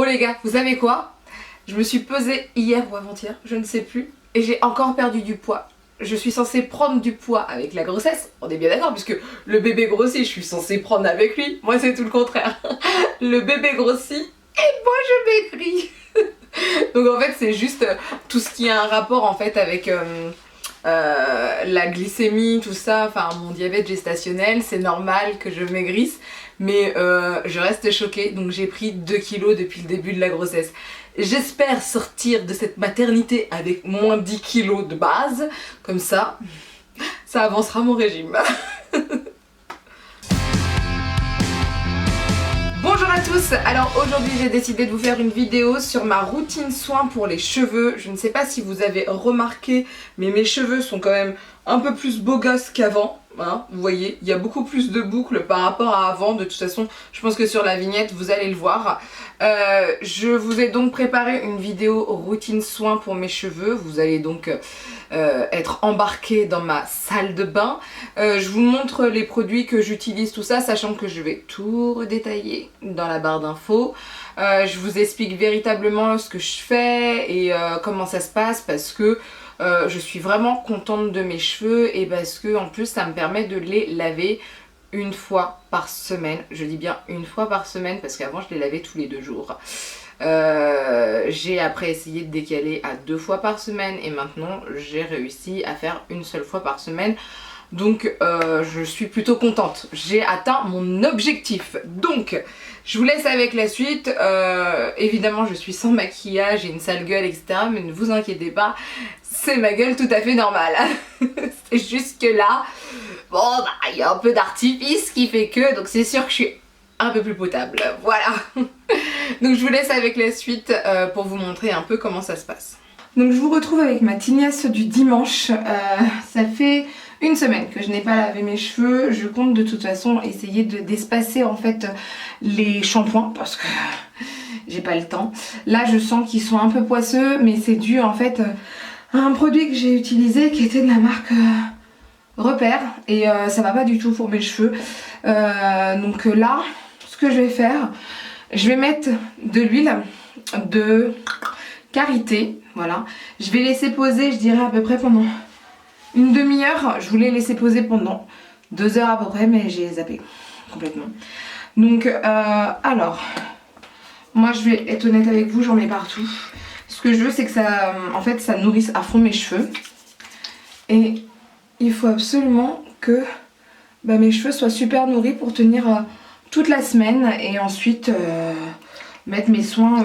Bon les gars, vous savez quoi? Je me suis pesée hier ou avant-hier, je ne sais plus, et j'ai encore perdu du poids. Je suis censée prendre du poids avec la grossesse, on est bien d'accord, puisque le bébé grossit, je suis censée prendre avec lui. Moi c'est tout le contraire. Le bébé grossit et moi je maigris. Donc en fait c'est juste tout ce qui a un rapport en fait avec la glycémie, tout ça, enfin mon diabète gestationnel, c'est normal que je maigrisse, mais je reste choquée, donc j'ai pris 2 kilos depuis le début de la grossesse. J'espère sortir de cette maternité avec moins 10 kilos de base, comme ça avancera mon régime. Bonjour à tous, alors aujourd'hui j'ai décidé de vous faire une vidéo sur ma routine soin pour les cheveux. Je ne sais pas si vous avez remarqué, mais mes cheveux sont quand même un peu plus beaux gosses qu'avant. Hein, vous voyez, il y a beaucoup plus de boucles par rapport à avant. De toute façon, je pense que sur la vignette, vous allez le voir. Je vous ai donc préparé une vidéo routine soin pour mes cheveux. Vous allez donc être embarqué dans ma salle de bain. Je vous montre les produits que j'utilise, tout ça, sachant que je vais tout redétailler dans la barre d'infos. Je vous explique véritablement ce que je fais et comment ça se passe, parce que je suis vraiment contente de mes cheveux et parce que en plus ça me permet de les laver une fois par semaine. Je dis bien une fois par semaine parce qu'avant je les lavais tous les 2 jours. J'ai après essayé de décaler à 2 fois par semaine et maintenant j'ai réussi à faire une seule fois par semaine. Donc je suis plutôt contente, j'ai atteint mon objectif. Donc je vous laisse avec la suite. Évidemment je suis sans maquillage, j'ai une sale gueule etc, mais ne vous inquiétez pas, c'est ma gueule tout à fait normale. C'est juste que là, bon bah il y a un peu d'artifice qui fait que, donc c'est sûr que je suis un peu plus potable, voilà. Donc je vous laisse avec la suite pour vous montrer un peu comment ça se passe. Donc je vous retrouve avec ma tignasse du dimanche. Ça fait une semaine que je n'ai pas lavé mes cheveux. Je compte de toute façon essayer d'espacer en fait les shampoings parce que j'ai pas le temps. Là je sens qu'ils sont un peu poisseux, mais c'est dû en fait à un produit que j'ai utilisé qui était de la marque Repère et ça va pas du tout pour mes cheveux. Donc là, ce que je vais faire, je vais mettre de l'huile de karité, voilà. Je vais laisser poser, je dirais à peu près pendant une demi-heure. Je voulais laisser poser pendant 2 heures à peu près, mais j'ai zappé complètement. Donc alors, moi je vais être honnête avec vous, j'en mets partout. Ce que je veux c'est que ça, en fait, ça nourrisse à fond mes cheveux. Et il faut absolument que mes cheveux soient super nourris pour tenir toute la semaine et ensuite mettre mes soins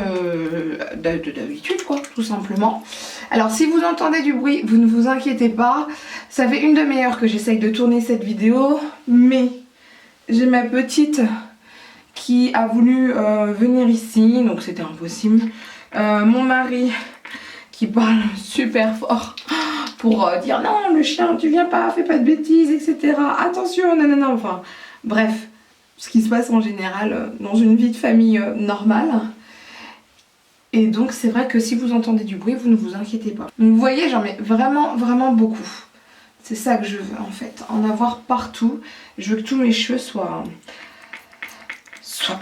d'habitude quoi, tout simplement. Alors si vous entendez du bruit, vous ne vous inquiétez pas, ça fait une demi-heure que j'essaye de tourner cette vidéo, mais j'ai ma petite qui a voulu venir ici, donc c'était impossible. Mon mari qui parle super fort pour dire non le chien tu viens pas, fais pas de bêtises etc, attention non, enfin bref, ce qui se passe en général dans une vie de famille normale. Et donc c'est vrai que si vous entendez du bruit, vous ne vous inquiétez pas. Donc vous voyez, j'en mets vraiment beaucoup. C'est ça que je veux en fait, en avoir partout. Je veux que tous mes cheveux soient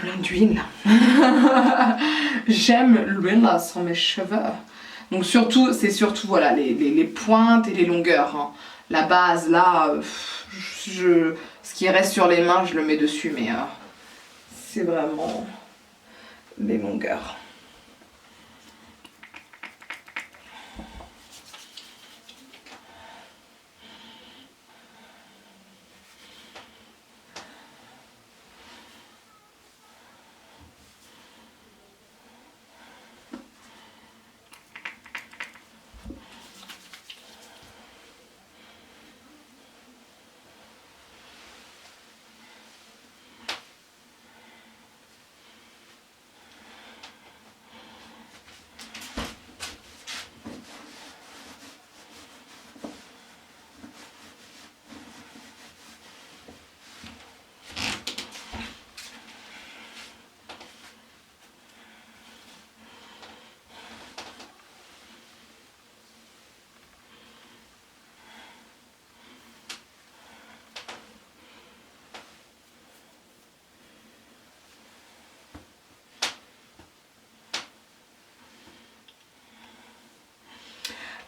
pleins d'huile. J'aime l'huile sur mes cheveux. Donc surtout, c'est surtout voilà, les pointes et les longueurs. Hein. La base là, ce qui reste sur les mains, je le mets dessus, mais c'est vraiment les longueurs.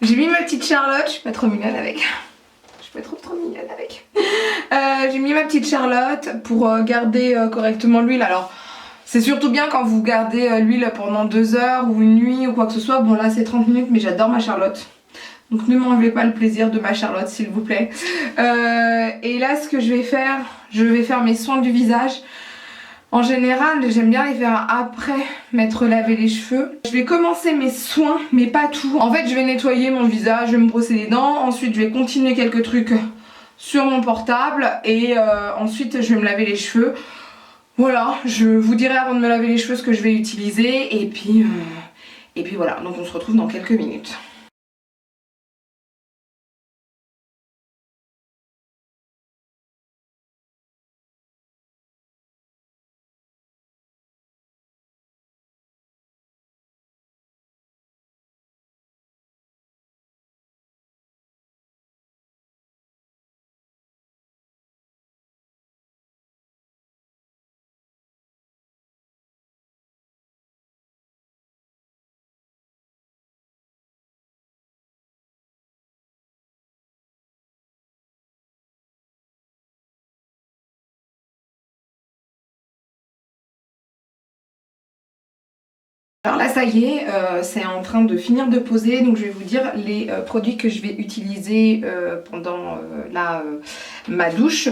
J'ai mis ma petite Charlotte, je suis pas trop mignonne avec. Je suis pas trop mignonne avec. J'ai mis ma petite Charlotte pour garder correctement l'huile. Alors c'est surtout bien quand vous gardez l'huile pendant 2 heures ou une nuit ou quoi que ce soit. Bon là c'est 30 minutes mais j'adore ma Charlotte. Donc ne m'enlevez pas le plaisir de ma Charlotte s'il vous plaît. Et là ce que je vais faire mes soins du visage. En général j'aime bien les faire après m'être lavé les cheveux. Je vais commencer mes soins mais pas tout. En fait je vais nettoyer mon visage, je vais me brosser les dents. Ensuite je vais continuer quelques trucs sur mon portable. Et ensuite je vais me laver les cheveux. Voilà, je vous dirai avant de me laver les cheveux ce que je vais utiliser. Et puis voilà, donc on se retrouve dans quelques minutes. Alors là ça y est, c'est en train de finir de poser, donc je vais vous dire les produits que je vais utiliser pendant ma douche.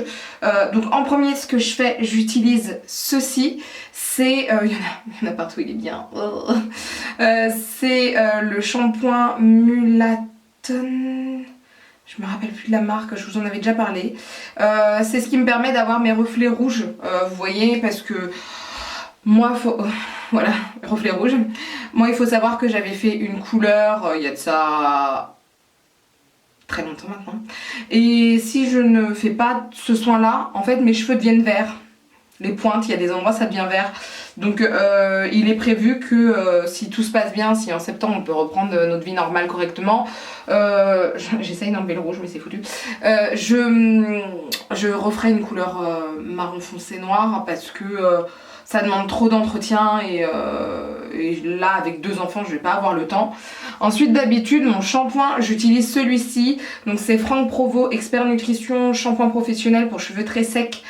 Donc en premier ce que je fais, j'utilise ceci, c'est, il y en a partout, il est bien, c'est le shampoing Mulaton. Je me rappelle plus de la marque, je vous en avais déjà parlé. C'est ce qui me permet d'avoir mes reflets rouges, vous voyez, parce que moi, voilà, reflet rouge. Moi, il faut savoir que j'avais fait une couleur, il y a de ça très longtemps maintenant. Et si je ne fais pas ce soin-là, en fait, mes cheveux deviennent verts. Les pointes, il y a des endroits, ça devient vert. Donc, il est prévu que si tout se passe bien, si en septembre on peut reprendre notre vie normale correctement, j'essaye d'enlever le rouge, mais c'est foutu. Je referai une couleur marron foncé noir parce que ça demande trop d'entretien et là avec 2 enfants je vais pas avoir le temps. Ensuite d'habitude mon shampoing j'utilise celui-ci, donc c'est Franck Provo Expert Nutrition shampoing professionnel pour cheveux très secs,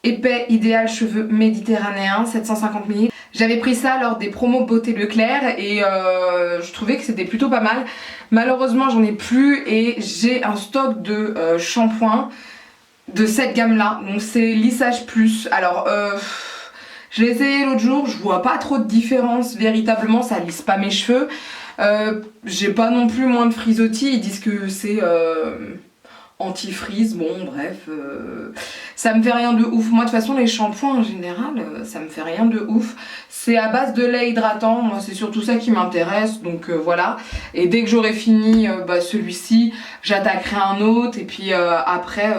épais, idéal cheveux méditerranéens, 750 ml. J'avais pris ça lors des promos Beauté Leclerc et je trouvais que c'était plutôt pas mal. Malheureusement j'en ai plus et j'ai un stock de shampoing de cette gamme là, donc c'est lissage plus. Alors je l'ai essayé l'autre jour, je vois pas trop de différence véritablement, ça lisse pas mes cheveux. J'ai pas non plus moins de frisottis, ils disent que c'est anti-frise, bon bref, ça me fait rien de ouf. Moi de toute façon les shampoings en général, ça me fait rien de ouf. C'est à base de lait hydratant, moi c'est surtout ça qui m'intéresse, donc voilà. Et dès que j'aurai fini celui-ci, j'attaquerai un autre et puis après...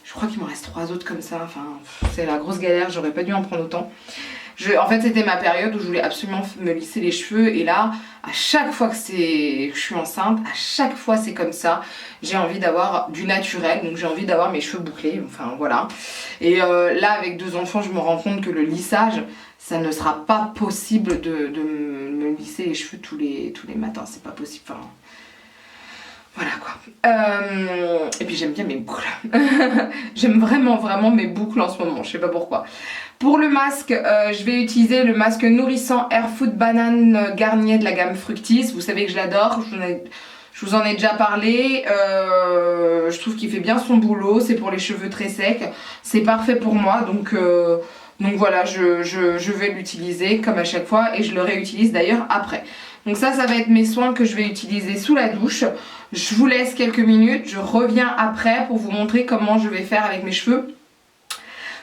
je crois qu'il m'en reste 3 autres comme ça, enfin c'est la grosse galère, j'aurais pas dû en prendre autant. En fait c'était ma période où je voulais absolument me lisser les cheveux et là à chaque fois que je suis enceinte, à chaque fois c'est comme ça. J'ai envie d'avoir du naturel, donc j'ai envie d'avoir mes cheveux bouclés, enfin voilà. Et là avec 2 enfants je me rends compte que le lissage ça ne sera pas possible de me lisser les cheveux tous les matins, c'est pas possible. Enfin, voilà quoi. Et puis j'aime bien mes boucles. J'aime vraiment mes boucles en ce moment, je sais pas pourquoi. Pour le masque, je vais utiliser le masque nourrissant Air Food Banane Garnier de la gamme Fructis. Vous savez que je l'adore, je vous en ai déjà parlé. Je trouve qu'il fait bien son boulot, c'est pour les cheveux très secs. C'est parfait pour moi, donc voilà, je vais l'utiliser comme à chaque fois et je le réutilise d'ailleurs après. Donc ça va être mes soins que je vais utiliser sous la douche. Je vous laisse quelques minutes, je reviens après pour vous montrer comment je vais faire avec mes cheveux.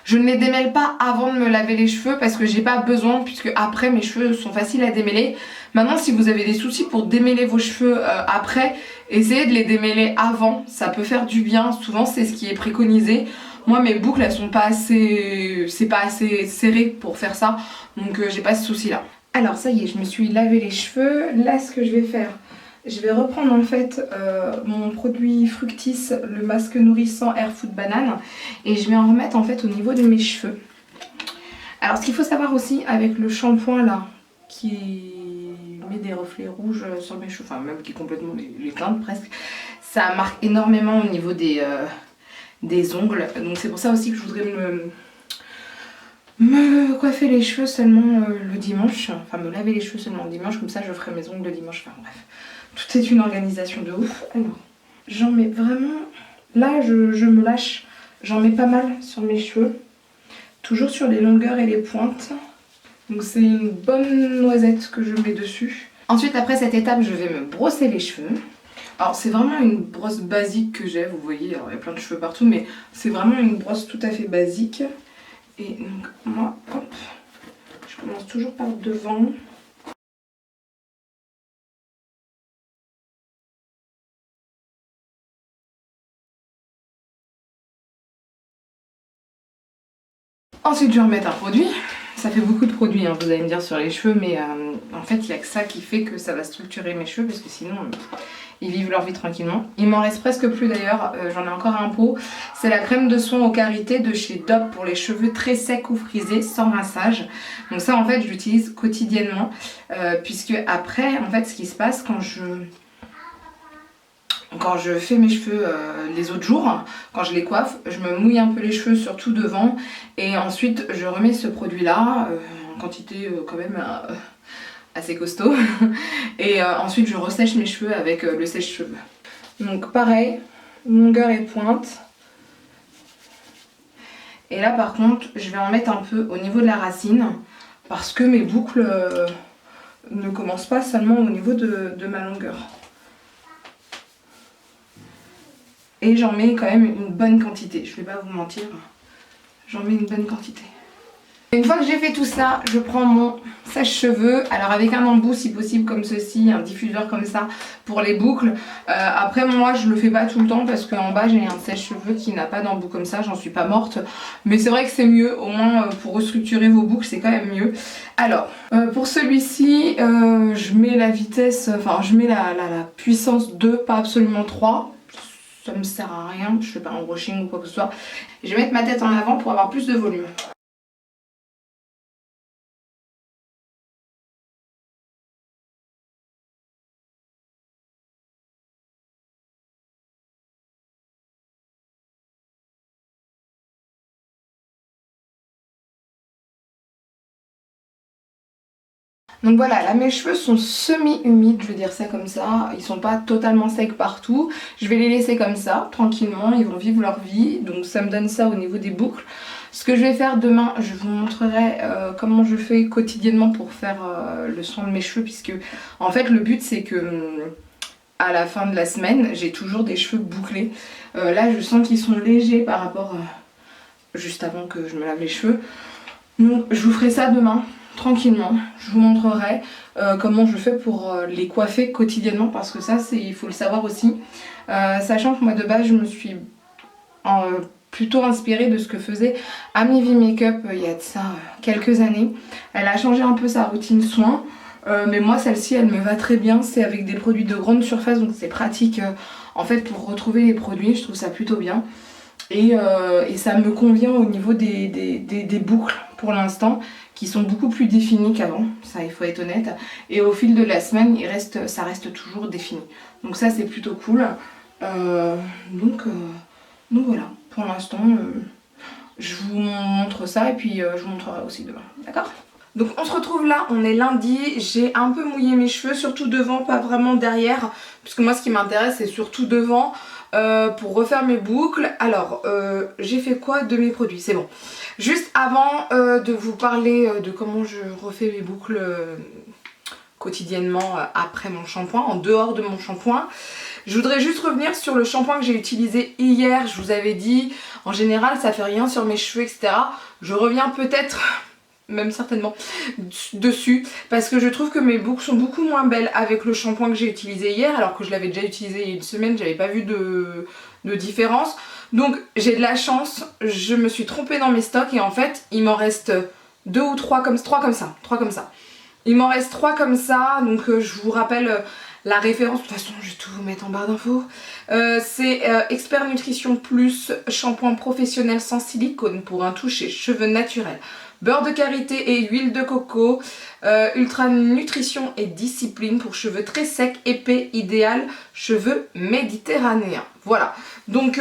Je ne les démêle pas avant de me laver les cheveux parce que j'ai pas besoin, puisque après mes cheveux sont faciles à démêler. Maintenant si vous avez des soucis pour démêler vos cheveux après, essayez de les démêler avant, ça peut faire du bien, souvent c'est ce qui est préconisé. Moi mes boucles elles sont pas assez, c'est pas assez serré pour faire ça, donc j'ai pas ce souci là. Alors ça y est, je me suis lavé les cheveux. Là ce que je vais faire, je vais reprendre en fait mon produit Fructis, le masque nourrissant Air Food Banane, et je vais en remettre en fait au niveau de mes cheveux. Alors ce qu'il faut savoir aussi avec le shampoing là, qui met des reflets rouges sur mes cheveux, enfin même qui complètement les teinte presque. Ça marque énormément au niveau des ongles, donc c'est pour ça aussi que je voudrais me coiffer les cheveux seulement le dimanche, enfin me laver les cheveux seulement le dimanche, comme ça je ferai mes ongles le dimanche, enfin bref. Tout est une organisation de ouf. Alors, j'en mets vraiment, là je me lâche, j'en mets pas mal sur mes cheveux, toujours sur les longueurs et les pointes. Donc c'est une bonne noisette que je mets dessus. Ensuite après cette étape je vais me brosser les cheveux. Alors c'est vraiment une brosse basique que j'ai, vous voyez, alors il y a plein de cheveux partout, mais c'est vraiment une brosse tout à fait basique. Et donc moi, hop, je commence toujours par devant. Ensuite je vais remettre un produit. Ça fait beaucoup de produits, hein, vous allez me dire sur les cheveux, mais en fait il n'y a que ça qui fait que ça va structurer mes cheveux, parce que sinon ils vivent leur vie tranquillement. Il m'en reste presque plus d'ailleurs, j'en ai encore un pot. C'est la crème de soin au karité de chez Dove pour les cheveux très secs ou frisés sans rinçage. Donc ça en fait je l'utilise quotidiennement, puisque après en fait ce qui se passe quand je fais mes cheveux les autres jours, quand je les coiffe, je me mouille un peu les cheveux, surtout devant, et ensuite je remets ce produit là en quantité quand même assez costaud, et ensuite je ressèche mes cheveux avec le sèche-cheveux. Donc pareil, longueur et pointe, et là par contre je vais en mettre un peu au niveau de la racine, parce que mes boucles ne commencent pas seulement au niveau de ma longueur. Et j'en mets quand même une bonne quantité, je vais pas vous mentir, j'en mets une bonne quantité. Une fois que j'ai fait tout ça, je prends mon sèche-cheveux, alors avec un embout si possible comme ceci, un diffuseur comme ça pour les boucles. Après moi je le fais pas tout le temps parce qu'en bas j'ai un sèche-cheveux qui n'a pas d'embout comme ça, j'en suis pas morte. Mais c'est vrai que c'est mieux, au moins pour restructurer vos boucles c'est quand même mieux. Alors pour celui-ci je mets la vitesse, enfin je mets la puissance 2, pas absolument 3. Ça me sert à rien, je fais pas un brushing ou quoi que ce soit. Je vais mettre ma tête en avant pour avoir plus de volume. Donc voilà, là mes cheveux sont semi-humides, je vais dire ça comme ça. Ils sont pas totalement secs partout. Je vais les laisser comme ça, tranquillement, ils vont vivre leur vie. Donc ça me donne ça au niveau des boucles. Ce que je vais faire demain, je vous montrerai comment je fais quotidiennement pour faire le soin de mes cheveux. Puisque en fait le but c'est que à la fin de la semaine, j'ai toujours des cheveux bouclés. Là je sens qu'ils sont légers par rapport juste avant que je me lave les cheveux. Donc je vous ferai ça demain. Tranquillement, je vous montrerai comment je fais pour les coiffer quotidiennement, parce que ça il faut le savoir aussi, sachant que moi de base je me suis plutôt inspirée de ce que faisait Amy V Makeup il y a de ça quelques années. Elle a changé un peu sa routine soin, mais moi celle-ci elle me va très bien, c'est avec des produits de grande surface, donc c'est pratique en fait pour retrouver les produits, je trouve ça plutôt bien. Et ça me convient au niveau des boucles pour l'instant, qui sont beaucoup plus définies qu'avant, ça il faut être honnête. Et au fil de la semaine, ça reste toujours défini. Donc ça c'est plutôt cool. Donc voilà, pour l'instant, je vous montre ça et puis je vous montrerai aussi demain, d'accord ? Donc on se retrouve là, on est lundi, j'ai un peu mouillé mes cheveux, surtout devant, pas vraiment derrière, puisque moi ce qui m'intéresse c'est surtout devant. Pour refaire mes boucles, alors j'ai fait quoi de mes produits, c'est bon. Juste avant de vous parler de comment je refais mes boucles quotidiennement après mon shampoing, en dehors de mon shampoing, je voudrais juste revenir sur le shampoing que j'ai utilisé hier. Je vous avais dit, en général ça fait rien sur mes cheveux etc. Je reviens peut-être même certainement dessus, parce que je trouve que mes boucles sont beaucoup moins belles avec le shampoing que j'ai utilisé hier, alors que je l'avais déjà utilisé il y a une semaine, j'avais pas vu de différence. Donc j'ai de la chance, je me suis trompée dans mes stocks et en fait il m'en reste 2 ou 3 comme ça. Il m'en reste 3 comme ça, donc je vous rappelle la référence, de toute façon je vais tout vous mettre en barre d'infos. C'est Expert Nutrition Plus, shampoing professionnel sans silicone pour un toucher cheveux naturels. beurre de karité et huile de coco, ultra nutrition et discipline pour cheveux très secs, épais, idéal, cheveux méditerranéens. Voilà, donc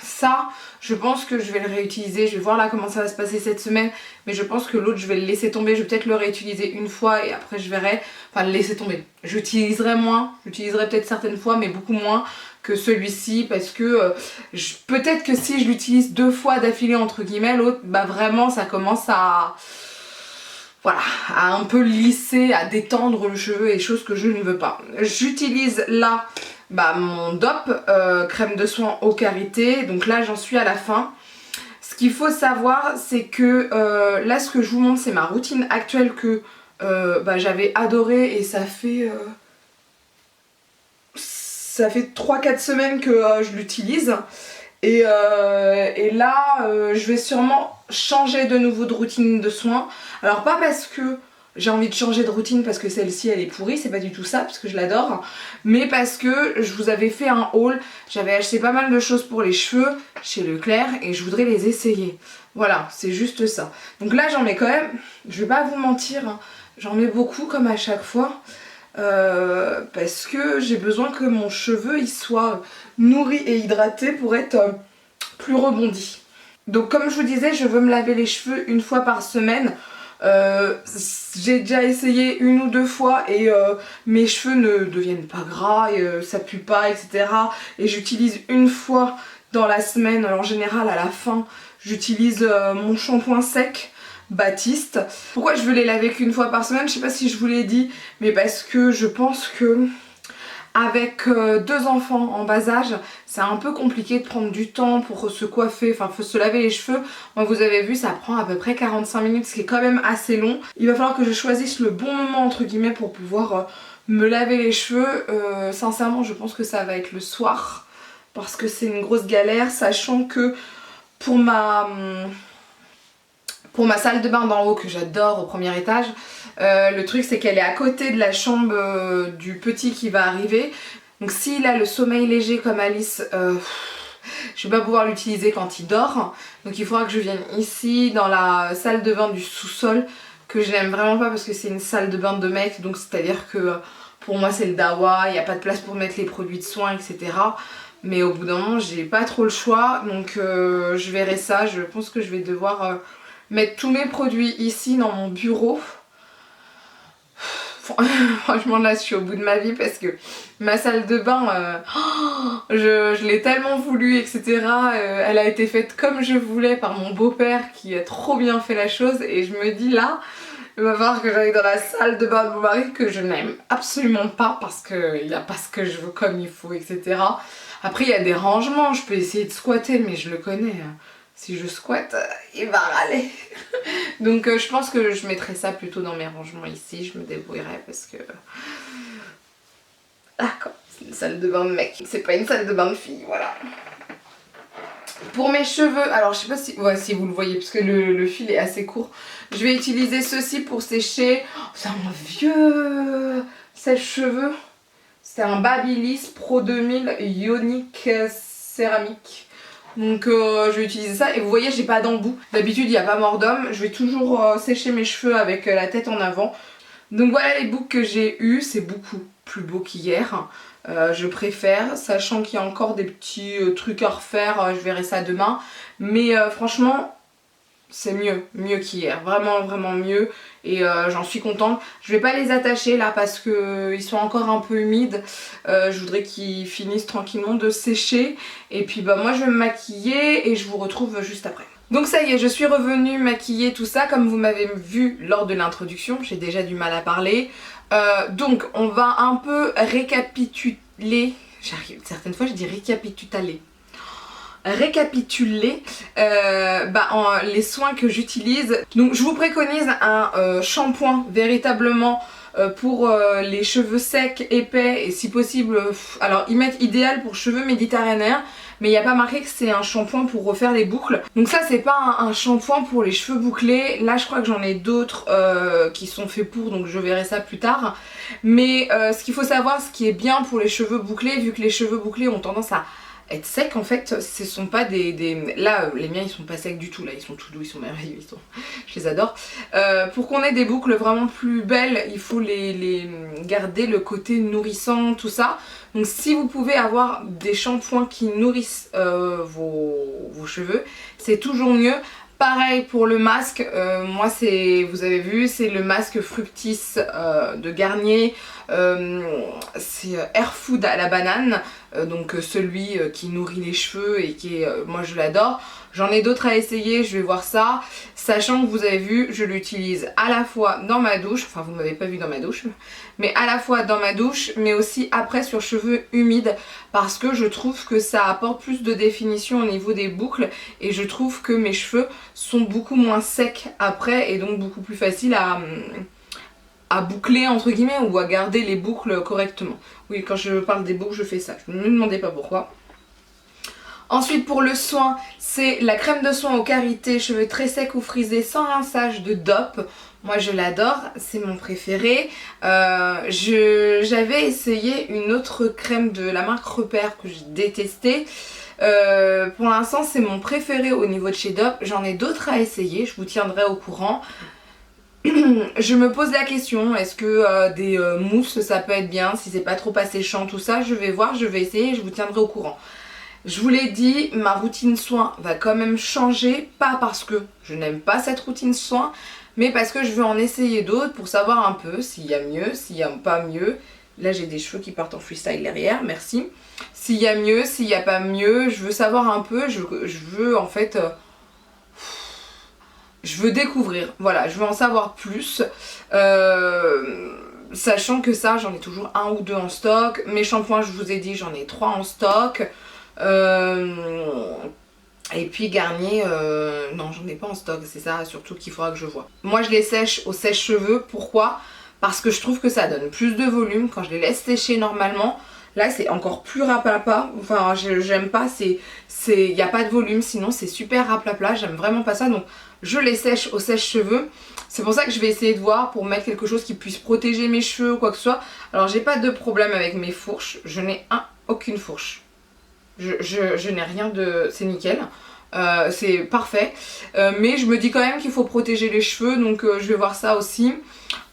ça, je pense que je vais le réutiliser, je vais voir là comment ça va se passer cette semaine, mais je pense que l'autre je vais le laisser tomber, je vais peut-être le réutiliser une fois et après je verrai, enfin le laisser tomber. J'utiliserai moins, j'utiliserai peut-être certaines fois mais beaucoup moins que celui-ci parce que peut-être que si je l'utilise 2 fois d'affilée entre guillemets, l'autre bah vraiment ça commence à... Voilà, à un peu lisser, à détendre le cheveu et choses que je ne veux pas. J'utilise là mon DOP, crème de soin eau karité, donc là j'en suis à la fin. Ce qu'il faut savoir c'est que là ce que je vous montre c'est ma routine actuelle que j'avais adorée et ça fait 3-4 semaines que je l'utilise. Et là, je vais sûrement changer de nouveau de routine de soins. Alors pas parce que j'ai envie de changer de routine parce que celle-ci elle est pourrie, c'est pas du tout ça, parce que je l'adore. Mais parce que je vous avais fait un haul, j'avais acheté pas mal de choses pour les cheveux chez Leclerc et je voudrais les essayer. Voilà, c'est juste ça. Donc là j'en mets quand même, je vais pas vous mentir, hein, j'en mets beaucoup comme à chaque fois. Parce que j'ai besoin que mon cheveu il soit nourri et hydraté pour être plus rebondi. Donc comme je vous disais, je veux me laver les cheveux une fois par semaine. J'ai déjà essayé 1 ou 2 fois et mes cheveux ne deviennent pas gras et ça pue pas, etc. Et j'utilise une fois dans la semaine, en général à la fin, j'utilise mon shampoing sec Baptiste. Pourquoi je veux les laver qu'une fois par semaine? Je sais pas si je vous l'ai dit, mais parce que je pense que avec 2 enfants en bas âge, c'est un peu compliqué de prendre du temps pour se coiffer, enfin faut se laver les cheveux. Moi vous avez vu, ça prend à peu près 45 minutes, ce qui est quand même assez long. Il va falloir que je choisisse le bon moment entre guillemets pour pouvoir me laver les cheveux. Sincèrement je pense que ça va être le soir, parce que c'est une grosse galère, sachant que pour ma salle de bain d'en haut que j'adore au premier étage, le truc c'est qu'elle est à côté de la chambre du petit qui va arriver. Donc s'il a le sommeil léger comme Alice, je vais pas pouvoir l'utiliser quand il dort. Donc il faudra que je vienne ici dans la salle de bain du sous-sol, que je n'aime vraiment pas parce que c'est une salle de bain de mec. Donc c'est à dire que pour moi c'est le dawa, il n'y a pas de place pour mettre les produits de soins, etc. Mais au bout d'un moment j'ai pas trop le choix, donc je verrai ça. Je pense que je vais devoir mettre tous mes produits ici dans mon bureau. Franchement là je suis au bout de ma vie parce que ma salle de bain, je l'ai tellement voulu, etc. Elle a été faite comme je voulais par mon beau-père qui a trop bien fait la chose, et je me dis là, il va falloir que j'aille dans la salle de bain de mon mari que je n'aime absolument pas parce qu'il n'y a pas ce que je veux comme il faut, etc. Après il y a des rangements, je peux essayer de squatter mais je le connais. Si je squatte, il va râler. Donc je pense que je mettrai ça plutôt dans mes rangements ici, je me débrouillerai parce que... D'accord, c'est une salle de bain de mec, c'est pas une salle de bain de fille, voilà. Pour mes cheveux, alors je sais pas si, ouais, si vous le voyez parce que le fil est assez court. Je vais utiliser ceci pour sécher. Oh, c'est un vieux sèche-cheveux. C'est un Babyliss Pro 2000 Ionic céramique. Donc je vais utiliser ça et vous voyez j'ai pas d'embout. D'habitude il n'y a pas mort d'homme. Je vais toujours sécher mes cheveux avec la tête en avant. Donc voilà les boucles que j'ai eues. C'est beaucoup plus beau qu'hier. Je préfère, sachant qu'il y a encore des petits trucs à refaire. Je verrai ça demain. Mais franchement c'est mieux qu'hier. Vraiment vraiment mieux. Et j'en suis contente. Je vais pas les attacher là parce que ils sont encore un peu humides. Je voudrais qu'ils finissent tranquillement de sécher. Et puis bah moi je vais me maquiller et je vous retrouve juste après. Donc ça y est, je suis revenue maquiller tout ça comme vous m'avez vu lors de l'introduction. J'ai déjà du mal à parler. Donc on va un peu récapituler. J'arrive, certaines fois je dis récapituler. Les soins que j'utilise. Donc je vous préconise un shampoing véritablement pour les cheveux secs, épais et si possible, alors ils mettent idéal pour cheveux méditerranéens, mais il n'y a pas marqué que c'est un shampoing pour refaire les boucles. Donc ça c'est pas un shampoing pour les cheveux bouclés. Là je crois que j'en ai d'autres qui sont faits pour, donc je verrai ça plus tard. Mais ce qu'il faut savoir, ce qui est bien pour les cheveux bouclés, vu que les cheveux bouclés ont tendance à être secs en fait. Ce sont pas Là, les miens ils sont pas secs du tout, là ils sont tout doux, ils sont merveilleux, je les adore. Pour qu'on ait des boucles vraiment plus belles, il faut les garder le côté nourrissant, tout ça. Donc si vous pouvez avoir des shampoings qui nourrissent vos cheveux, c'est toujours mieux. Pareil pour le masque, moi vous avez vu, c'est le masque Fructis de Garnier, c'est Air Food à la banane, donc celui qui nourrit les cheveux et qui est, moi je l'adore. J'en ai d'autres à essayer, je vais voir ça, sachant que vous avez vu, je l'utilise à la fois dans ma douche, enfin vous m'avez pas vu dans ma douche, mais à la fois dans ma douche, mais aussi après sur cheveux humides, parce que je trouve que ça apporte plus de définition au niveau des boucles, et je trouve que mes cheveux sont beaucoup moins secs après, et donc beaucoup plus faciles à boucler entre guillemets, ou à garder les boucles correctement. Oui, quand je parle des boucles, je fais ça, ne me demandez pas pourquoi. Ensuite pour le soin, c'est la crème de soin au karité cheveux très secs ou frisés sans rinçage de DOP. Moi je l'adore, c'est mon préféré. J'avais essayé une autre crème de la marque Repère que j'ai détestée. Pour l'instant c'est mon préféré au niveau de chez DOP. J'en ai d'autres à essayer, je vous tiendrai au courant. Je me pose la question, est-ce que des mousses ça peut être bien, si c'est pas trop asséchant tout ça, je vais voir, je vais essayer et je vous tiendrai au courant. Je vous l'ai dit, ma routine soin va quand même changer, pas parce que je n'aime pas cette routine soin, mais parce que je veux en essayer d'autres pour savoir un peu s'il y a mieux, s'il n'y a pas mieux. Là j'ai des cheveux qui partent en freestyle derrière, merci. S'il y a mieux, s'il n'y a pas mieux, je veux savoir un peu, je veux en fait... je veux découvrir, voilà, je veux en savoir plus. Sachant que ça, j'en ai toujours un ou deux en stock. Mes shampoings, je vous ai dit, j'en ai 3 en stock. Et puis Garnier, non j'en ai pas en stock, c'est ça surtout qu'il faudra que je vois. Moi je les sèche au sèche-cheveux, pourquoi? Parce que je trouve que ça donne plus de volume quand je les laisse sécher normalement. Là c'est encore plus raplapla, enfin j'aime pas, il n'y a pas de volume, sinon c'est super raplapla, j'aime vraiment pas ça, donc je les sèche au sèche-cheveux. C'est pour ça que je vais essayer de voir pour mettre quelque chose qui puisse protéger mes cheveux ou quoi que ce soit. Alors j'ai pas de problème avec mes fourches, je n'ai aucune fourche. Je n'ai rien de... c'est nickel, c'est parfait, mais je me dis quand même qu'il faut protéger les cheveux, donc je vais voir ça aussi.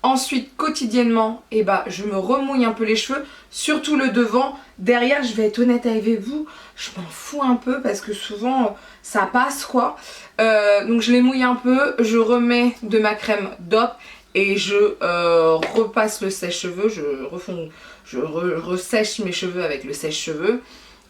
Ensuite quotidiennement, je me remouille un peu les cheveux, surtout le devant. Derrière, je vais être honnête avec vous, je m'en fous un peu parce que souvent ça passe quoi. Donc je les mouille un peu, je remets de ma crème DOP et je repasse le sèche-cheveux, je ressèche mes cheveux avec le sèche-cheveux.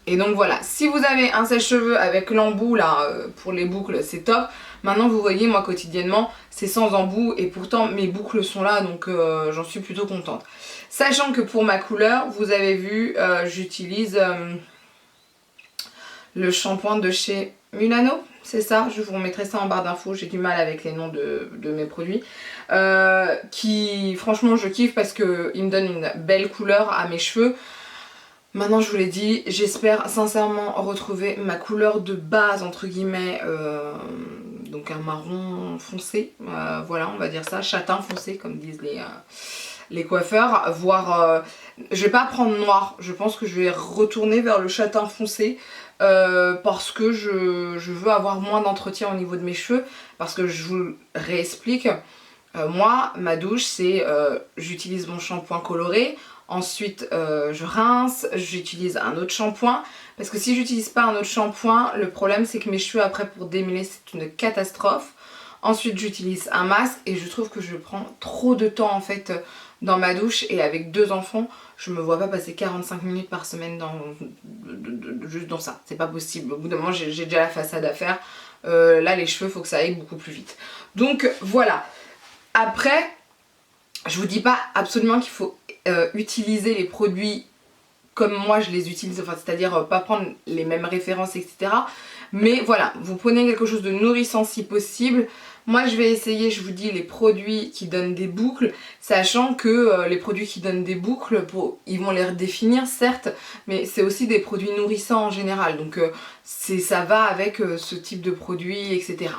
Et donc voilà, si vous avez un sèche-cheveux avec l'embout là pour les boucles, c'est top. Maintenant vous voyez, moi quotidiennement c'est sans embout et pourtant mes boucles sont là, donc j'en suis plutôt contente. Sachant que pour ma couleur, vous avez vu, j'utilise le shampoing de chez Milano, c'est ça, je vous remettrai ça en barre d'infos, j'ai du mal avec les noms de mes produits. Qui franchement je kiffe parce qu'il me donne une belle couleur à mes cheveux. Maintenant je vous l'ai dit, j'espère sincèrement retrouver ma couleur de base entre guillemets, donc un marron foncé, voilà on va dire ça, châtain foncé comme disent les coiffeurs, voire je vais pas prendre noir, je pense que je vais retourner vers le châtain foncé parce que je veux avoir moins d'entretien au niveau de mes cheveux, parce que je vous réexplique, moi ma douche c'est j'utilise mon shampoing coloré. Ensuite je rince, j'utilise un autre shampoing, parce que si j'utilise pas un autre shampoing, le problème c'est que mes cheveux après pour démêler c'est une catastrophe. Ensuite j'utilise un masque et je trouve que je prends trop de temps en fait dans ma douche, et avec 2 enfants je me vois pas passer 45 minutes par semaine juste dans ça, c'est pas possible. Au bout d'un moment j'ai déjà la façade à faire, là les cheveux faut que ça aille beaucoup plus vite. Donc voilà, après je vous dis pas absolument qu'il faut utiliser les produits comme moi je les utilise, enfin, c'est-à-dire pas prendre les mêmes références etc. Mais voilà, vous prenez quelque chose de nourrissant si possible. Moi je vais essayer, je vous dis, les produits qui donnent des boucles, sachant que les produits qui donnent des boucles, ils vont les redéfinir certes, mais c'est aussi des produits nourrissants en général, donc ça va avec ce type de produit, etc.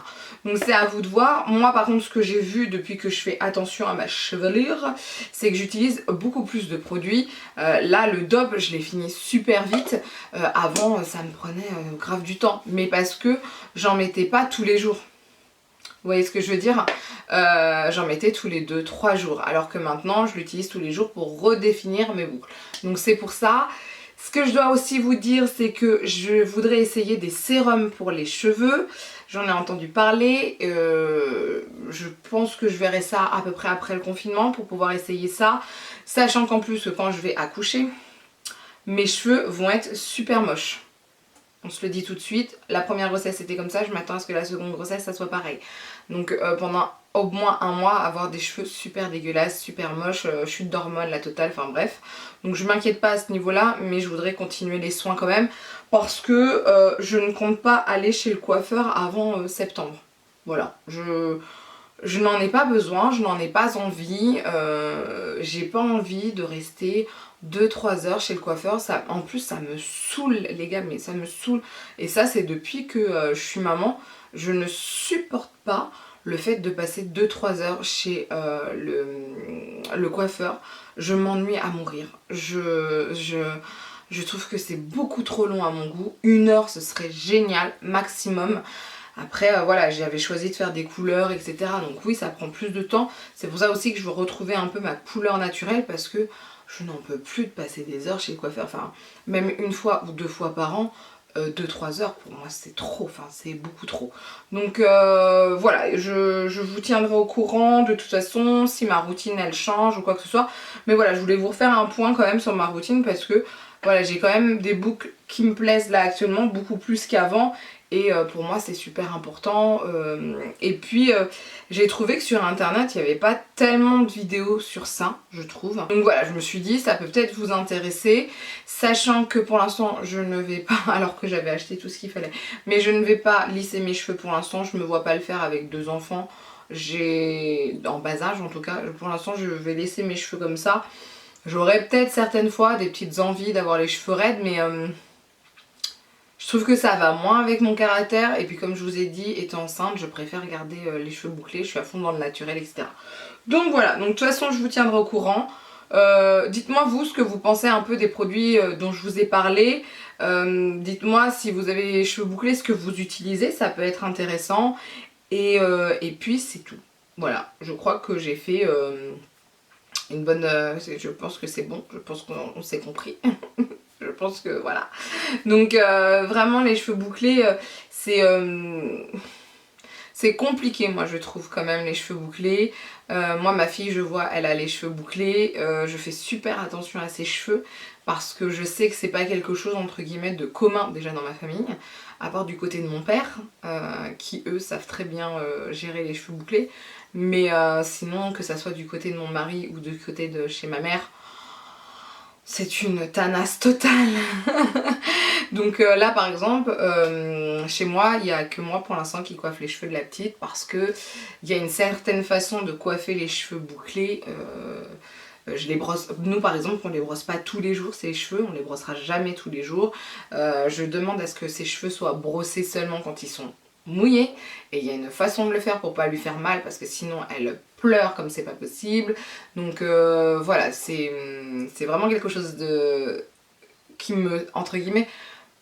Donc c'est à vous de voir. Moi par contre ce que j'ai vu depuis que je fais attention à ma chevelure, c'est que j'utilise beaucoup plus de produits. Là le Dove je l'ai fini super vite, avant ça me prenait grave du temps, mais parce que j'en mettais pas tous les jours. Vous voyez ce que je veux dire? J'en mettais tous les 2-3 jours, alors que maintenant je l'utilise tous les jours pour redéfinir mes boucles. Donc c'est pour ça. Ce que je dois aussi vous dire, c'est que je voudrais essayer des sérums pour les cheveux. J'en ai entendu parler. Je pense que je verrai ça à peu près après le confinement pour pouvoir essayer ça. Sachant qu'en plus, quand je vais accoucher, mes cheveux vont être super moches. On se le dit tout de suite, la première grossesse c'était comme ça, je m'attends à ce que la seconde grossesse ça soit pareil. Donc pendant au moins un mois, avoir des cheveux super dégueulasses, super moches, chute d'hormones, la totale, enfin bref. Donc je m'inquiète pas à ce niveau-là, mais je voudrais continuer les soins quand même, parce que je ne compte pas aller chez le coiffeur avant septembre. Voilà, je n'en ai pas besoin, je n'en ai pas envie, j'ai pas envie de rester 2-3 heures chez le coiffeur. Ça, en plus ça me saoule les gars, mais ça me saoule. Et ça c'est depuis que je suis maman, je ne supporte pas le fait de passer 2-3 heures chez le coiffeur. Je m'ennuie à mourir. Je trouve que c'est beaucoup trop long à mon goût. 1 heure ce serait génial, maximum. Après voilà, j'avais choisi de faire des couleurs etc, donc oui ça prend plus de temps. C'est pour ça aussi que je veux retrouver un peu ma couleur naturelle, parce que je n'en peux plus de passer des heures chez le coiffeur. Enfin même 1 fois ou 2 fois par an, 2-3 heures pour moi c'est trop, enfin c'est beaucoup trop. Donc voilà, je vous tiendrai au courant de toute façon si ma routine elle change ou quoi que ce soit. Mais voilà, je voulais vous refaire un point quand même sur ma routine, parce que voilà, j'ai quand même des boucles qui me plaisent là actuellement beaucoup plus qu'avant. Et pour moi c'est super important. Et puis j'ai trouvé que sur internet il n'y avait pas tellement de vidéos sur ça, je trouve. Donc voilà, je me suis dit ça peut peut-être vous intéresser, sachant que pour l'instant je ne vais pas, alors que j'avais acheté tout ce qu'il fallait, mais je ne vais pas lisser mes cheveux pour l'instant. Je me vois pas le faire avec 2 enfants, en bas âge en tout cas. Pour l'instant je vais laisser mes cheveux comme ça. J'aurais peut-être certaines fois des petites envies d'avoir les cheveux raides, mais je trouve que ça va moins avec mon caractère. Et puis comme je vous ai dit, étant enceinte, je préfère garder les cheveux bouclés. Je suis à fond dans le naturel, etc. Donc voilà, donc de toute façon je vous tiendrai au courant. Dites-moi vous ce que vous pensez un peu des produits dont je vous ai parlé. Dites-moi si vous avez les cheveux bouclés, ce que vous utilisez, ça peut être intéressant. Et puis c'est tout. Voilà, je crois que j'ai fait une bonne... je pense que c'est bon, je pense qu'on s'est compris. Je pense que voilà. Donc vraiment les cheveux bouclés, c'est compliqué, moi je trouve quand même, les cheveux bouclés. Moi ma fille, je vois, elle a les cheveux bouclés. Je fais super attention à ses cheveux, parce que je sais que c'est pas quelque chose entre guillemets de commun déjà dans ma famille, à part du côté de mon père, qui eux savent très bien gérer les cheveux bouclés. Mais sinon, que ça soit du côté de mon mari ou du côté de chez ma mère, c'est une tanasse totale. Donc là par exemple, chez moi, il n'y a que moi pour l'instant qui coiffe les cheveux de la petite, parce que il y a une certaine façon de coiffer les cheveux bouclés. Je les brosse, nous par exemple on les brosse pas tous les jours ses cheveux, on les brossera jamais tous les jours. Je demande à ce que ses cheveux soient brossés seulement quand ils sont mouillés, et il y a une façon de le faire pour pas lui faire mal, parce que sinon elle pleure comme c'est pas possible. Donc voilà, c'est vraiment quelque chose qui me, entre guillemets,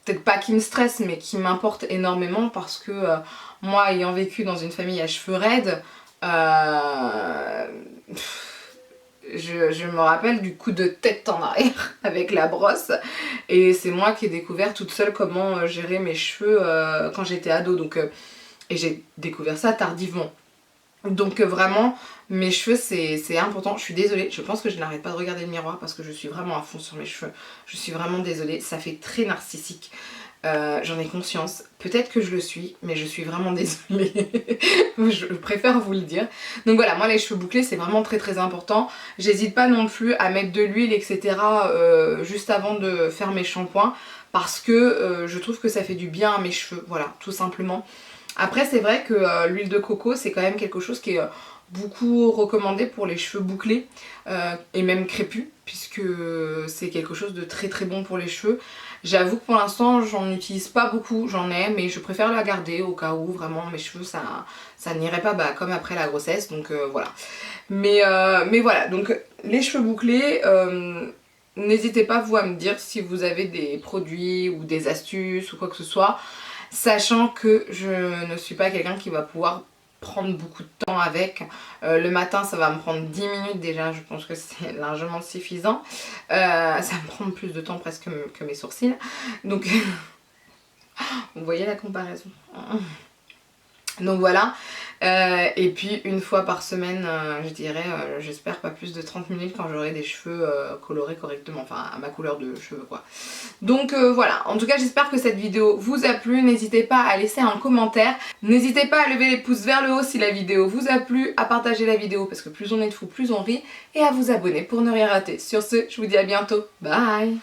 peut-être pas qui me stresse, mais qui m'importe énormément, parce que moi ayant vécu dans une famille à cheveux raides, je me rappelle du coup de tête en arrière avec la brosse, et c'est moi qui ai découvert toute seule comment gérer mes cheveux quand j'étais ado. Donc, et j'ai découvert ça tardivement. Donc vraiment mes cheveux c'est important. Je suis désolée, je pense que je n'arrête pas de regarder le miroir parce que je suis vraiment à fond sur mes cheveux. Je suis vraiment désolée, ça fait très narcissique. J'en ai conscience, peut-être que je le suis, mais je suis vraiment désolée. Je préfère vous le dire. Donc voilà, moi les cheveux bouclés c'est vraiment très très important. J'hésite pas non plus à mettre de l'huile etc. Juste avant de faire mes shampoings, parce que je trouve que ça fait du bien à mes cheveux, voilà, tout simplement. Après c'est vrai que l'huile de coco c'est quand même quelque chose qui est beaucoup recommandé pour les cheveux bouclés et même crépus, puisque c'est quelque chose de très très bon pour les cheveux. J'avoue que pour l'instant j'en utilise pas beaucoup, j'en ai, mais je préfère la garder au cas où vraiment mes cheveux ça n'irait pas comme après la grossesse, donc voilà. Mais voilà, donc les cheveux bouclés, n'hésitez pas vous à me dire si vous avez des produits ou des astuces ou quoi que ce soit, sachant que je ne suis pas quelqu'un qui va pouvoir prendre beaucoup de temps avec. Le matin ça va me prendre 10 minutes déjà, je pense que c'est largement suffisant. Ça va me prendre plus de temps presque que mes sourcils. Donc vous voyez la comparaison. Donc voilà, et puis une fois par semaine, je dirais, j'espère pas plus de 30 minutes quand j'aurai des cheveux colorés correctement, enfin à ma couleur de cheveux quoi. Donc voilà, en tout cas j'espère que cette vidéo vous a plu, n'hésitez pas à laisser un commentaire, n'hésitez pas à lever les pouces vers le haut si la vidéo vous a plu, à partager la vidéo parce que plus on est de fous, plus on rit, et à vous abonner pour ne rien rater. Sur ce, je vous dis à bientôt, bye.